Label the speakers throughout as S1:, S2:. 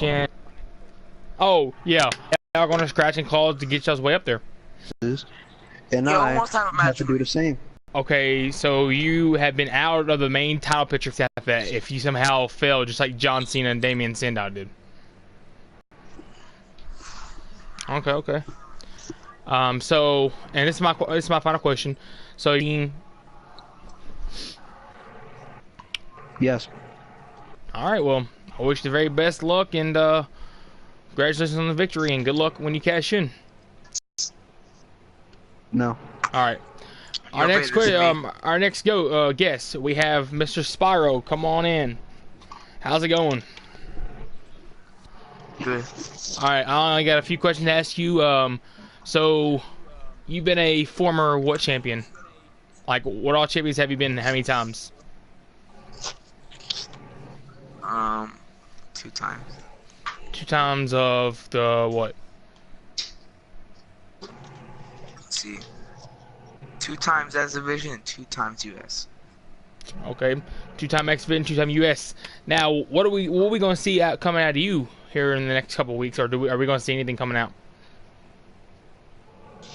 S1: question. Oh, yeah. Y'all going to scratch and claws to get y'all's way up there.
S2: And I have to do the same.
S1: Okay, so you have been out of the main title picture if you somehow fail, just like John Cena and Damien Sandow did. Okay. So, and this is my final question. So,
S2: yes.
S1: All right. Well, I wish you the very best luck and congratulations on the victory and good luck when you cash in.
S2: No.
S1: All right. Our next guest, we have Mr. Spyro. Come on in. How's it going?
S3: Good.
S1: All right. I only got a few questions to ask you. So, you've been a former what champion? Like, what all champions have you been? How many times?
S3: 2 times.
S1: 2 times of the what?
S3: Let's see. 2 times as division and 2 times US.
S1: Okay, 2-time X Division, 2-time US. Now, what are we going to see coming out of you here in the next couple of weeks, or are we going to see anything coming out?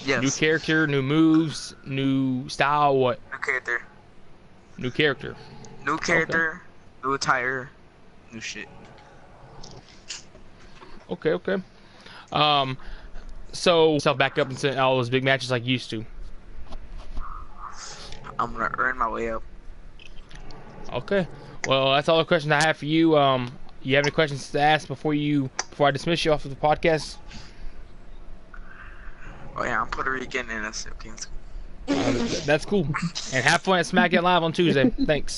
S3: Yes.
S1: New character, new moves, new style, what?
S3: New character.
S1: New character.
S3: New character, new attire, new shit.
S1: Okay. So back up into all those big matches like you used to.
S3: I'm gonna earn my way up.
S1: Okay. Well, that's all the questions I have for you. You have any questions to ask before I dismiss you off of the podcast?
S3: Oh yeah, I'm Puerto Rican and that's okay.
S1: That's cool. And have fun at SmackDown Live on Tuesday. Thanks.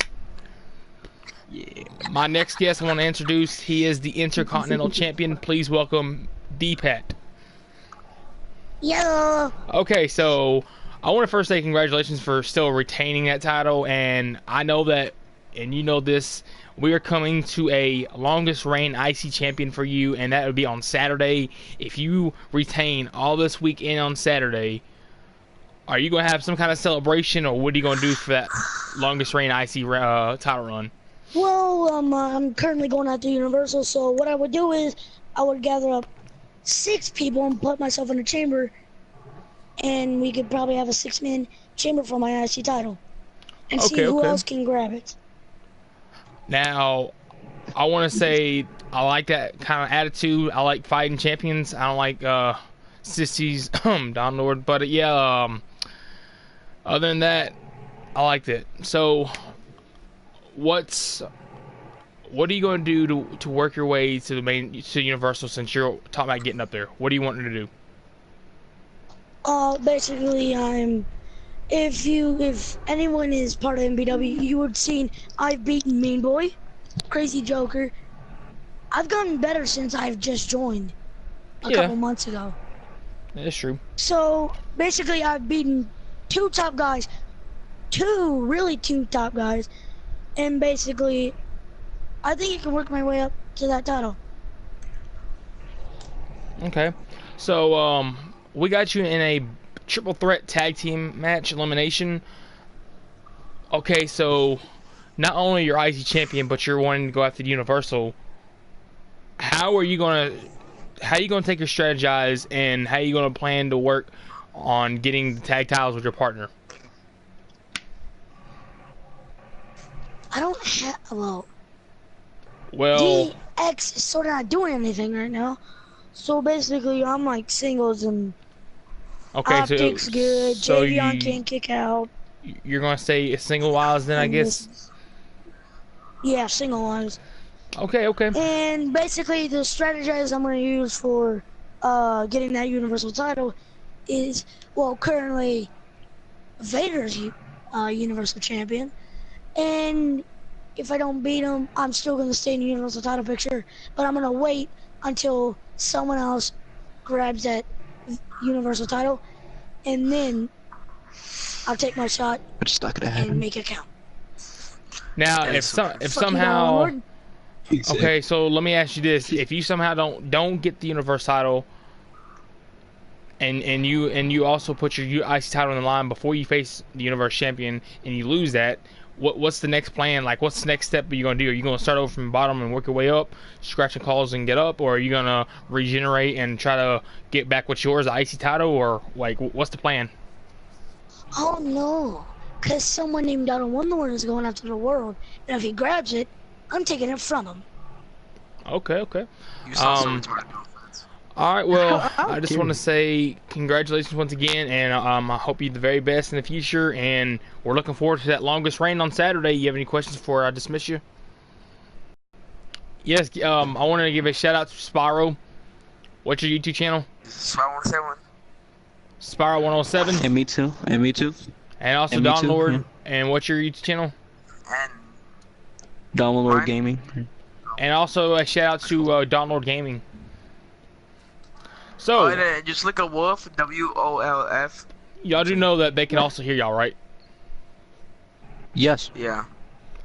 S3: Yeah.
S1: My next guest I want to introduce, he is the Intercontinental Champion. Please welcome D-Pat.
S4: Yo.
S1: Okay, so I want to first say congratulations for still retaining that title, and I know that, and you know this, we are coming to a longest reign IC champion for you, and that would be on Saturday. If you retain all this weekend on Saturday, are you going to have some kind of celebration, or what are you going to do for that longest reign IC title run?
S4: Well, I'm currently going out to Universal, so what I would do is I would gather up 6 people and put myself in a chamber, and we could probably have a 6-man chamber for my IC title and see who else can grab it.
S1: Now, I want to say I like that kind of attitude. I like fighting champions. I don't like sissies, Don Lord. But yeah, other than that, I liked it. So, what are you going to do to work your way to Universal since you're talking about getting up there? What are you wanting to do?
S4: Basically, if anyone is part of NPW, you would have seen I've beaten Mean Boy, Crazy Joker. I've gotten better since I've just joined a couple months ago.
S1: That's true.
S4: So basically, I've beaten 2 top guys, 2 top guys, and basically, I think I can work my way up to that title.
S1: Okay, so we got you in a triple threat tag team match elimination. Okay, so not only you're IC champion, but you're wanting to go after the Universal. How are you gonna take your strategize, and how are you gonna plan to work on getting the tag titles with your partner?
S4: I don't have, well, DX is sort of not doing anything right now. So basically, I'm like singles and optics good.
S1: So
S4: Javion can't kick out.
S1: You're going to stay single wise then, I guess?
S4: Yeah, single wise.
S1: Okay.
S4: And basically, the strategize I'm going to use for getting that Universal title is, well, currently, Vader's Universal Champion. And if I don't beat him, I'm still going to stay in the Universal title picture. But I'm going to wait until someone else grabs that Universal title. And then I'll take my shot and make it count.
S1: Now, if somehow... Okay, so let me ask you this. If you somehow don't get the Universal title, and you also put your IC title on the line before you face the Universal Champion, and you lose that, what's the next plan? Like, what's the next step you're gonna do? Are you gonna start over from the bottom and work your way up, scratching calls and get up, or are you gonna regenerate and try to get back what's yours, the IC title, or like what's the plan?
S4: Oh no, because someone named Donald Wonderland is going after the world, and if he grabs it, I'm taking it from him.
S1: Okay.
S3: You saw some retarded.
S1: All right, well, I just want to say congratulations once again, and I hope you the very best in the future, and we're looking forward to that longest reign on Saturday. You have any questions before I dismiss you? Yes, I wanted to give a shout out to Spyro. What's your YouTube channel?
S3: Spyro 107.
S1: Spyro 107.
S2: And me too.
S1: And also
S2: and me
S1: Don
S2: too,
S1: Lord.
S2: yeah.
S1: And what's your YouTube channel?
S3: And
S2: Donald
S3: Mine?
S2: Gaming.
S1: And also a shout out to Don Lord Gaming. So,
S3: and just look at Wolf, WOLF.
S1: y'all do know that they can also hear y'all, right?
S2: Yes.
S3: Yeah.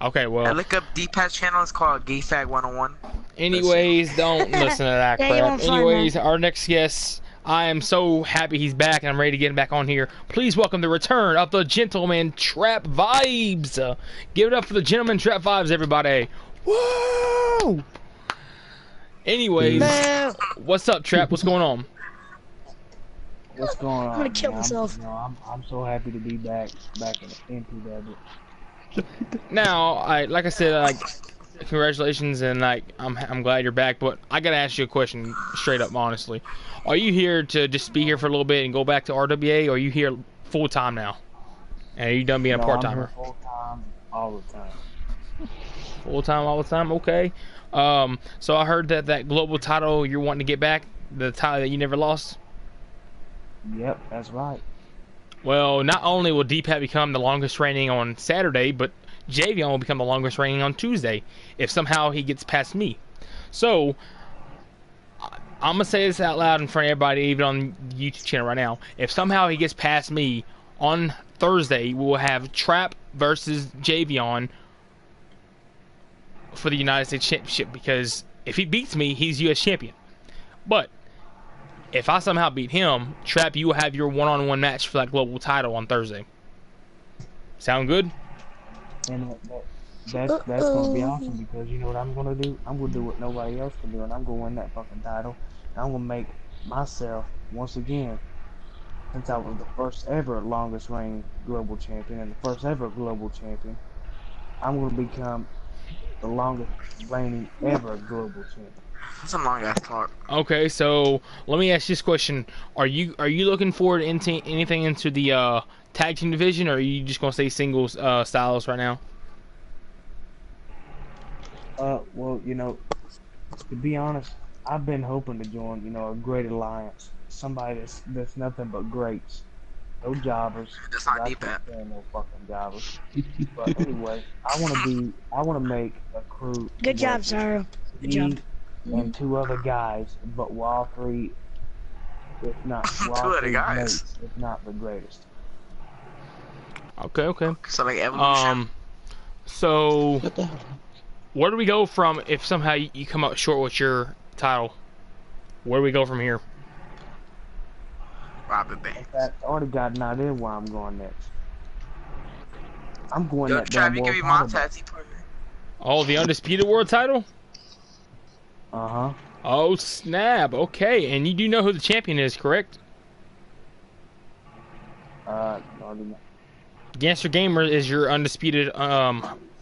S1: Okay, well.
S3: And look up D-Pat's channel. It's called GayFag 101.
S1: Anyways, don't listen to that
S4: Yeah, you
S1: crap.
S4: won't find
S1: Anyways, our next guest, I am so happy he's back and I'm ready to get him back on here. Please welcome the return of the Gentleman Trap Vibes. Give it up for the Gentleman Trap Vibes, everybody. Woo! Anyways, what's up, Trap? What's going on?
S5: What's going on?
S4: I'm gonna kill
S5: man?
S4: myself.
S5: I'm so happy to be back in NPW.
S1: Now, like I said, like, congratulations, and like I'm glad you're back. But I gotta ask you a question, straight up, honestly. Are you here to just be here for a little bit and go back to RWA, or are you here full time now? And are you done being a part timer?
S5: Full time, all the time.
S1: Full time, all the time. Okay. So I heard that global title you're wanting to get back, the title that you never lost.
S5: Yep, that's right.
S1: Well, not only will D-Pat become the longest reigning on Saturday, but Javion will become the longest reigning on Tuesday, if somehow he gets past me. So, I'm going to say this out loud in front of everybody, even on the YouTube channel right now. If somehow he gets past me on Thursday, we will have Trap versus Javion for the United States Championship, because if he beats me, he's U.S. champion. But if I somehow beat him, Trap, you will have your one-on-one match for that global title on Thursday. Sound good?
S5: And that's gonna be awesome, because you know what I'm gonna do? I'm gonna do what nobody else can do, and I'm gonna win that fucking title. And I'm gonna make myself, once again, since I was the first ever longest reigning global champion and the first ever global champion, I'm gonna become the longest reigning ever global champion.
S3: That's a long ass talk.
S1: Okay, so let me ask you this question: Are you looking forward into anything into the tag team division, or are you just gonna stay singles styles right now?
S5: Well, you know, to be honest, I've been hoping to join, you know, a great alliance, somebody that's nothing but greats, no jobbers.
S3: That's not
S5: I
S3: deep,
S5: can't
S3: man.
S5: stand no fucking jobbers. But anyway, I want to make a crew.
S4: Good job,
S5: with
S4: Zara. Good
S5: me
S4: job.
S5: And two other guys, but we're all three, if not, we're
S3: Two
S5: all
S3: other
S5: three
S3: guys?
S5: greats, if not the greatest.
S1: Okay.
S3: So like evolution.
S1: So where do we go from if somehow you come up short with your title? Where do we go from here?
S3: Robin Banks.
S5: In fact, I already got an idea where I'm going next. I'm going
S3: Yo,
S5: that
S3: Trav,
S5: damn
S3: you can be
S5: world
S3: my
S5: title back.
S3: tag team partner.
S1: Oh, the undisputed world title?
S5: Uh-huh.
S1: Oh snap! Okay, and you do know who the champion is, correct?
S5: No, I didn't.
S1: Gangster Gamer is your undisputed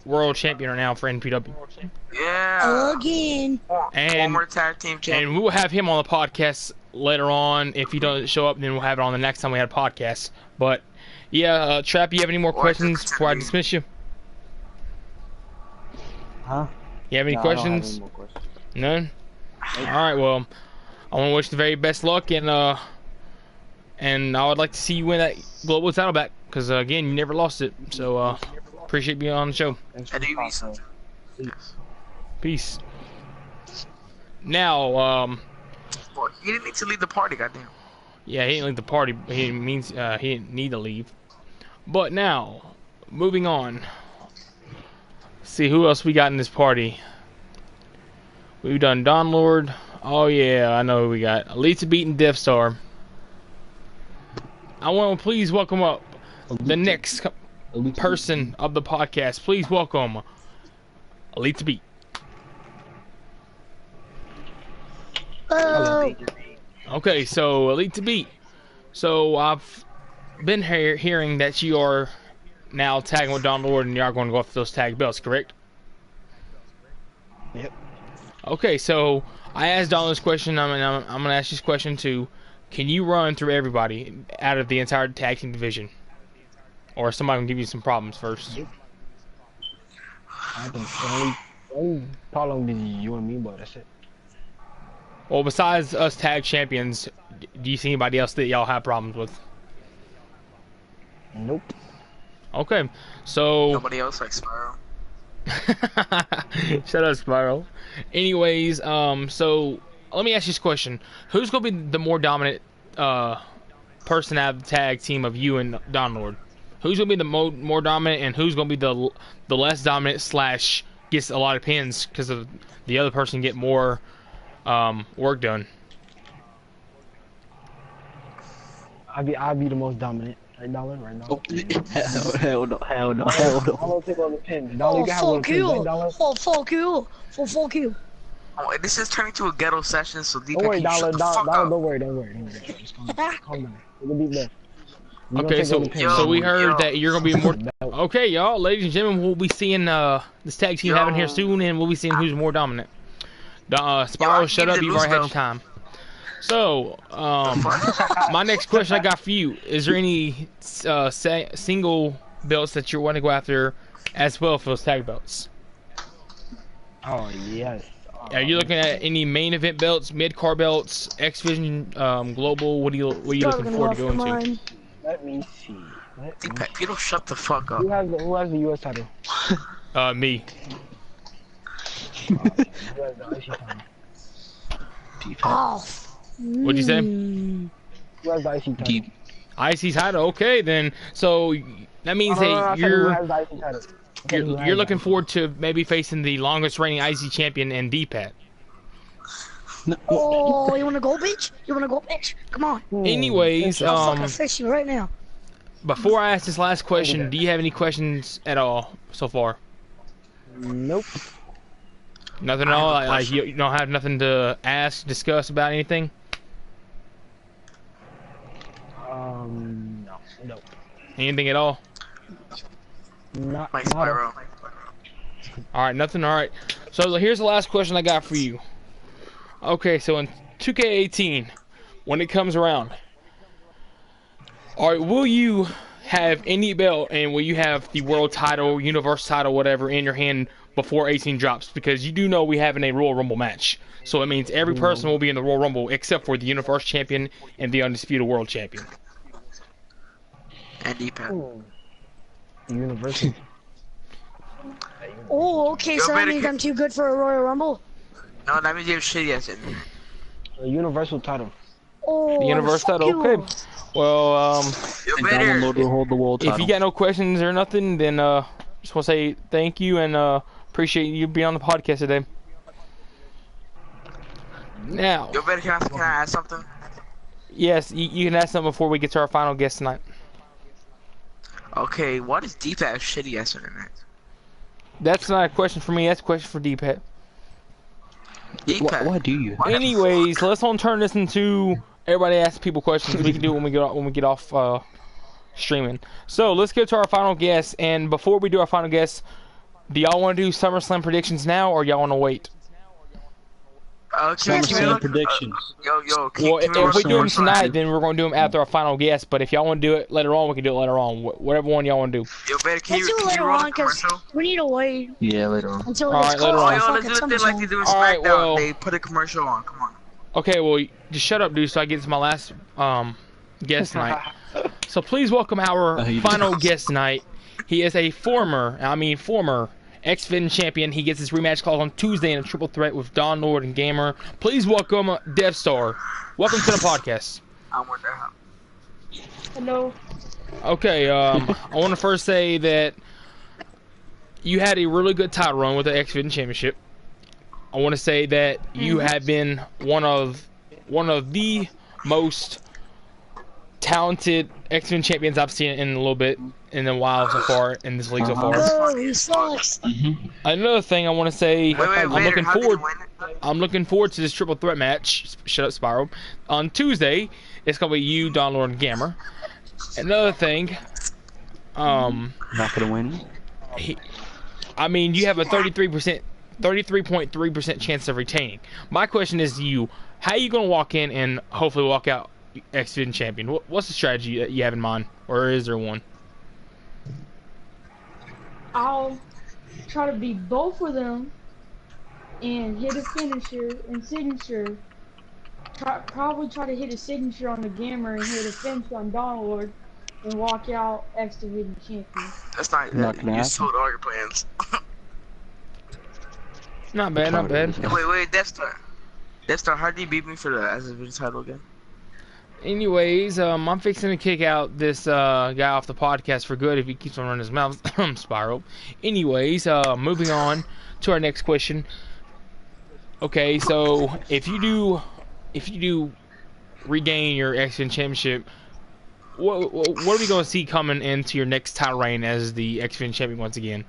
S1: world champion right now for NPW.
S3: Yeah.
S4: Again.
S1: And
S3: Former tag team champion.
S1: And we will have him on the podcast later on. If he doesn't show up, then we'll have it on the next time we have a podcast. But yeah, Trap, you have any more questions before I dismiss you?
S5: Huh?
S1: You have any
S5: No, I don't have
S1: questions?
S5: any more questions.
S1: None? Alright, well, I want to wish you the very best luck, and I would like to see you win that global title back, because again, you never lost it. So appreciate being on the show.
S5: Thanks
S3: I
S5: for the
S3: do
S5: call,
S3: need some.
S5: man.
S1: Peace. Now,
S3: Boy, he didn't need to leave the party, goddamn.
S1: yeah, he didn't leave the party. He means he didn't need to leave. But now, moving on. See who else we got in this party. We've done Don Lord. Oh yeah, I know who we got. Elite beating Death Star. I want to please welcome up the next person of the podcast. Please welcome Elite to Beat. Okay, so Elite to Beat. So I've been hearing that you are now tagging with Don Lord and you are going to go after those tag belts, correct?
S2: Yep.
S1: Okay, so I asked Don this question. I'm going to ask you this question too. Can you run through everybody out of the entire tag team division? Or somebody can give you some problems first?
S5: Yep. I think only problem is you and me, but that's it.
S1: Well, besides us tag champions, do you see anybody else that y'all have problems with?
S5: Nope.
S1: Okay, so...
S3: Nobody else like Spiral?
S1: Shut up, Spiral. Anyways, so let me ask you this question. Who's going to be the more dominant person out of the tag team of you and Don Lord? Who's going to be the more dominant, and who's going to be the less dominant / gets a lot of pins because of the other person get more work done?
S5: I'll be the most dominant. Right now.
S2: Oh, hell no.
S5: I don't take all the pins.
S4: Oh, fuck you. Oh, fuck you. Oh, fuck you.
S3: Oh, this is turning to a ghetto session, so Deepak,
S5: Don't worry,
S3: can you shut the fuck up?
S5: don't worry. Just calm down. It'll be better.
S1: Okay, so we heard that you're gonna be more. Okay, y'all, ladies and gentlemen, we'll be seeing this tag team having here soon, and we'll be seeing who's more dominant. Spiral, shut up. You've already had your time. So, my next question I got for you: is there any single belts that you want to go after, as well for those tag belts?
S5: Oh yes.
S1: Are you looking at any main event belts, mid card belts, X Division, Global? What are you looking forward to going to?
S5: Let me see.
S3: Deepak, you don't shut the fuck up.
S5: Who has the US title?
S1: Me.
S5: Who has the IC title?
S4: Oh.
S1: What'd you say?
S5: Who has the IC title?
S2: Deep.
S1: IC title. Okay, then. So that means that
S5: who has the IC title?
S1: you're looking forward to maybe facing the longest reigning IC champion and D-Pat.
S2: No.
S4: Oh, you wanna go, bitch? You wanna go, bitch? Come on.
S1: Anyways,
S4: I'll fucking fix you right now.
S1: before I ask this last question, do you have any questions at all so far?
S5: Nope.
S1: Nothing at all? Like you don't have nothing to ask, discuss about anything?
S5: No. Nope.
S1: Anything at all?
S5: Not
S3: Spiral.
S1: Alright, nothing. Alright. So here's the last question I got for you. Okay, so in 2K18, when it comes around, alright, will you have any belt and will you have the world title, universe title, whatever, in your hand before 18 drops? Because you do know we have a Royal Rumble match. So it means every person will be in the Royal Rumble except for the universe champion and the undisputed world champion.
S3: And Deepak.
S5: Universal.
S4: Oh, okay, so that means I'm too good for a Royal Rumble?
S3: No, that means you have shitty ass in.
S5: A universal title.
S4: Oh,
S1: The universe
S4: fuck
S1: title,
S4: you.
S1: okay. Well,
S3: You're
S2: And
S3: better.
S2: Download will hold the world title.
S1: if you got no questions or nothing, then just want to say thank you and appreciate you being on the podcast today. Now,
S3: You're better. Can I ask something?
S1: yes, you can ask something before we get to our final guest tonight.
S3: Okay, what is Deepak shitty ass internet?
S1: That's not a question for me. That's a question for D-Pat.
S3: Deepak.
S2: Why do you?
S1: Anyways, let's not turn this into everybody asks people questions. We can do it when we get off streaming. So let's get to our final guest. And before we do our final guest, do y'all want to do SummerSlam predictions now, or y'all want to wait?
S2: SummerSlam predictions.
S3: Yo.
S1: Well, if we do them tonight,
S3: then.
S1: then we're going to do them after our final guest. But if y'all want to do it later on, we can do it later on. Whatever one y'all want to do.
S3: Yo, better, can
S4: Let's
S3: you,
S4: do it
S3: can you
S4: later
S3: roll
S4: on,
S3: the
S4: because
S3: commercial?
S4: we need to wait
S2: Yeah, later on.
S4: until it
S1: All
S4: gets
S1: right, later
S4: cold.
S1: on.
S3: Oh, yo,
S4: Fuck
S3: let's
S4: it,
S3: do it like they do in
S1: All right,
S3: SmackDown.
S1: well-
S3: They put a commercial on. Come on.
S1: Okay, well, just shut up, dude, so I get to my last guest tonight. So please welcome our
S2: you
S1: final
S2: did.
S1: guest tonight. He is a former X-Division champion. He gets his rematch called on Tuesday in a triple threat with Don Lord and Gamer. Please welcome Dev Star. Welcome to the podcast.
S3: I'm with that.
S4: Hello.
S1: Okay, I want to first say that you had a really good title run with the X-Division Championship. I want to say that you have been one of the most talented X-Men champions I've seen in a little bit, in a while so far, in this league so far.
S4: Oh, he sucks.
S1: Another thing I want to say, I'm
S3: Vader,
S1: looking forward to this triple threat match. Shut up, Spiral. On Tuesday, it's gonna be you, Don Lord, and Gamma. Another thing,
S2: Not gonna win.
S1: I mean, you have a 33.3% chance of retaining. My question is to you, how are you gonna walk in and hopefully walk out X-Men champion? What's the strategy that you have in mind, or is there one?
S6: I'll try to beat both of them and hit a finisher and signature. Probably try to hit a signature on the Gamma and hit a finish on Dawnlord and walk out X Division champion.
S3: That's not
S2: gonna
S3: you sold all your plans.
S1: Not bad, not bad.
S3: Wait, Death Star, how did you beat me for the X Division title again?
S1: Anyways, I'm fixing to kick out this guy off the podcast for good if he keeps on running his mouth. Spiral. Anyways, moving on to our next question. Okay, so if you do regain your X-Men championship, what are we going to see coming into your next title reign as the X-Men champion once again?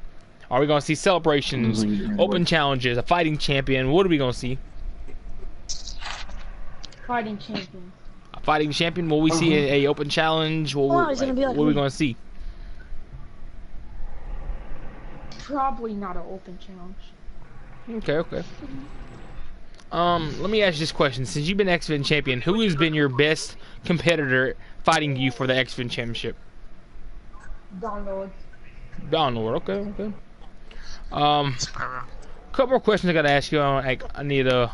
S1: Are we going to see celebrations, open challenges, a fighting champion? What are we going to see?
S6: Fighting champion.
S1: A fighting champion? Will we see a open challenge? What
S4: he's gonna be like
S1: are we
S4: me.
S1: going to see?
S6: Probably not an open challenge.
S1: Okay. Let me ask you this question. Since you've been X-Men champion, who has been your best competitor fighting you for the X-Men championship?
S6: Dawnlord.
S1: Dawnlord, okay. Couple more questions I gotta ask you. I need to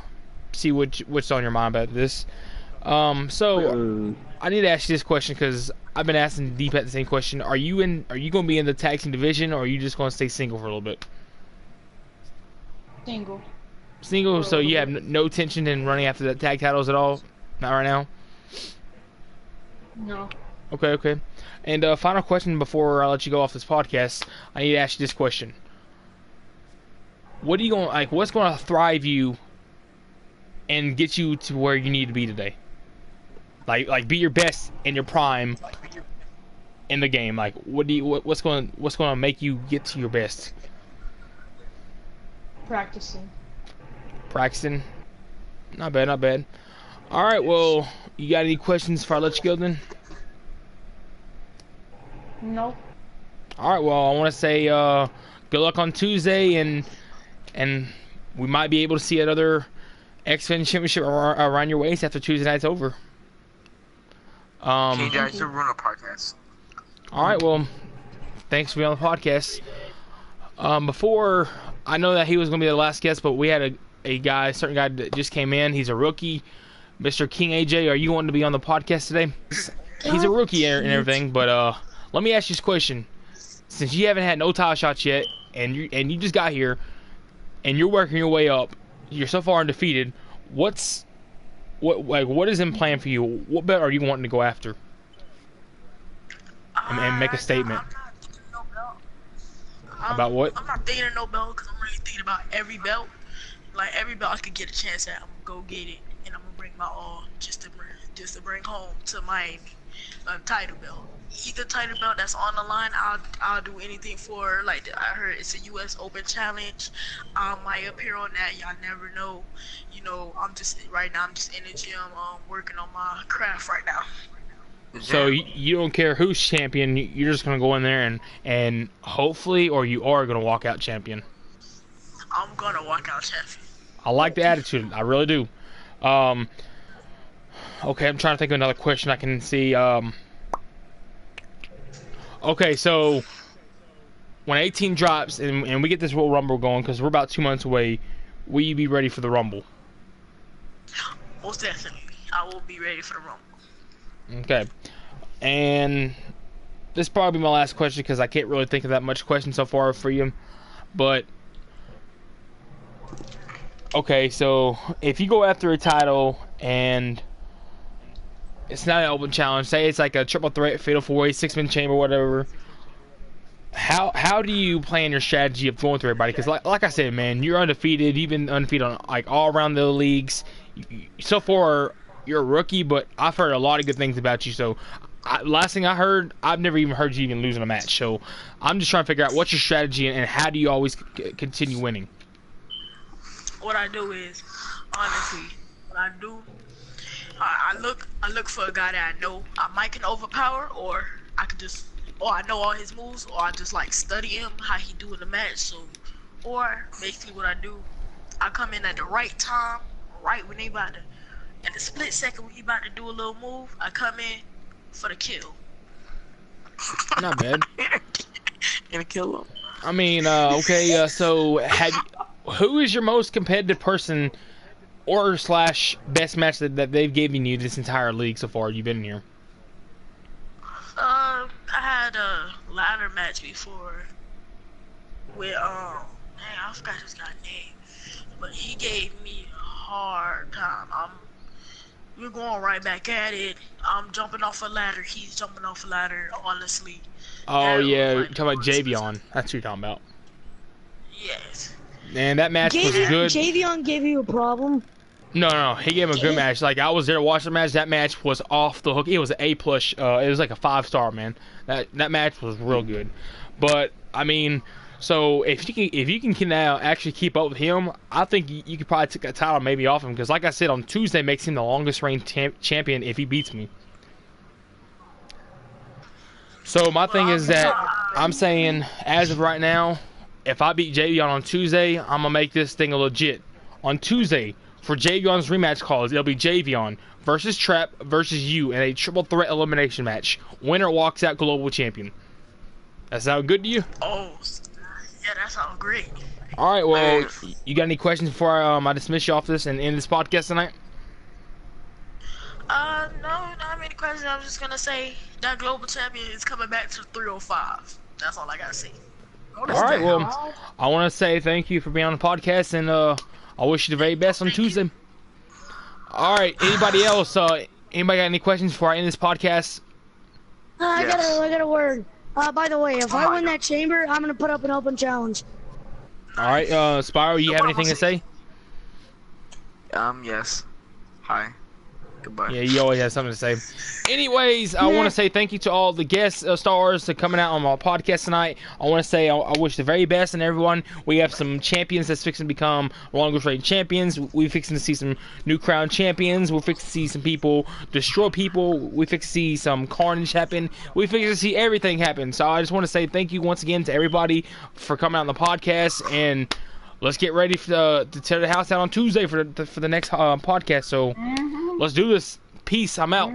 S1: see what's on your mind about this. So I need to ask you this question because I've been asking Deep at the same question. Are you going to be in the tag team division, or are you just going to stay single for a little bit? Single, so you have no intention in running after the tag titles at all? Not right now?
S6: No.
S1: Okay. And final question before I let you go off this podcast. I need to ask you this question. What's going to thrive you and get you to where you need to be today? Like be your best in your prime in the game. Like what's going to make you get to your best? Practicing. Not bad. All right, well, you got any questions before I let you go then?
S6: No.
S1: All right, well, I want to say good luck on Tuesday, and we might be able to see another X-Men championship around your waist after Tuesday night's over.
S3: Okay, guys, to run a podcast.
S1: All right, well, thanks for being on the podcast. Before, I know that he was going to be the last guest, but we had a certain guy that just came in. He's a rookie, Mr. King AJ. Are you wanting to be on the podcast today? He's a rookie and everything, but let me ask you this question: since you haven't had no title shots yet, and you just got here, and you're working your way up, you're so far undefeated. What is in plan for you? What belt are you wanting to go after? And make a statement. About what?
S7: I'm not thinking of no belt because I'm really thinking about every belt. Like every belt I could get a chance at, I'm gonna go get it, and I'm gonna bring my all just to bring home to Miami. Title belt, either title belt that's on the line, I'll do anything for. Like I heard it's a U.S. Open Challenge. I might appear on that. Y'all never know. You know, I'm just in the gym, working on my craft right now.
S1: So you don't care who's champion, you're just gonna go in there and hopefully, or you are gonna walk out champion.
S7: I'm gonna walk out champion.
S1: I like the attitude, I really do. Okay, I'm trying to think of another question I can see. Okay, so when 18 drops and we get this Royal Rumble going, because we're about 2 months away, will you be ready for the Rumble?
S7: Most definitely, I will be ready for the Rumble.
S1: Okay, and this will probably be my last question because I can't really think of that much question so far for you. But okay, so if you go after a title and it's not an open challenge, say it's like a triple threat, fatal 4-way, 6-man chamber, whatever. How do you plan your strategy of going through everybody? Because like I said, man, you're undefeated. You've been undefeated on like all around the leagues. So far, you're a rookie, but I've heard a lot of good things about you. So last thing I heard, I've never even heard you even losing a match. So I'm just trying to figure out what's your strategy and how do you always continue winning.
S7: What I do is, honestly, what I do, I look for a guy that I know I might can overpower, or I could just, or I know all his moves, or I just like study him how he do in the match. So, or basically what I do, I come in at the right time, right when they about to, in the split second when he about to do a little move, I come in for the kill.
S1: Not bad.
S3: Gonna kill him.
S1: I mean, okay, so who is your most competitive person or slash best match that they've given you this entire league so far you've been here?
S7: I had a ladder match before with I forgot this guy's name, but he gave me a hard time. We're going right back at it. I'm jumping off a ladder. He's jumping off a ladder. Honestly.
S1: Oh yeah, you're talking about Javion. That's what you're talking about.
S7: Yes.
S1: Man, that match was good.
S4: Javion gave you a problem?
S1: No, he gave him a good match. Like, I was there to watch the match. That match was off the hook. It was an A+. It was like a 5-star, man. That match was real good. But I mean, so if you can now actually keep up with him, I think you could probably take that title maybe off him, because like I said, on Tuesday makes him the longest reigning champion if he beats me. So my thing is that I'm saying, as of right now, if I beat Javion on Tuesday, I'm gonna make this thing a legit. On Tuesday, for Javion's rematch calls, it'll be Javion versus Trap versus you in a triple threat elimination match. Winner walks out global champion. That sound good to you?
S7: Oh, yeah, that sounds great.
S1: All right, well, you got any questions before I dismiss you off this and end this podcast tonight?
S7: No, not many questions. I'm just gonna say that global champion is coming back to 305. That's all I gotta say.
S1: All right, well, I want to say thank you for being on the podcast, and I wish you the very best on Tuesday. All right, anybody else? Anybody got any questions before I end this podcast?
S4: I got a word. By the way, if I win that chamber, I'm gonna put up an open challenge.
S1: All right, Spyro, you have anything to say?
S3: Yes. Hi. Goodbye.
S1: Yeah, you always have something to say. Anyways, I want to say thank you to all the guest stars for coming out on my podcast tonight. I want to say I wish the very best in everyone. We have some champions that's fixing to become longest reigning champions. We're fixing to see some new crown champions. We're fixing to see some people destroy people. We fixing to see some carnage happen. We fixing to see everything happen. So I just want to say thank you once again to everybody for coming out on the podcast, and let's get ready to tear the house down on Tuesday for the next podcast. So let's do this. Peace. I'm out.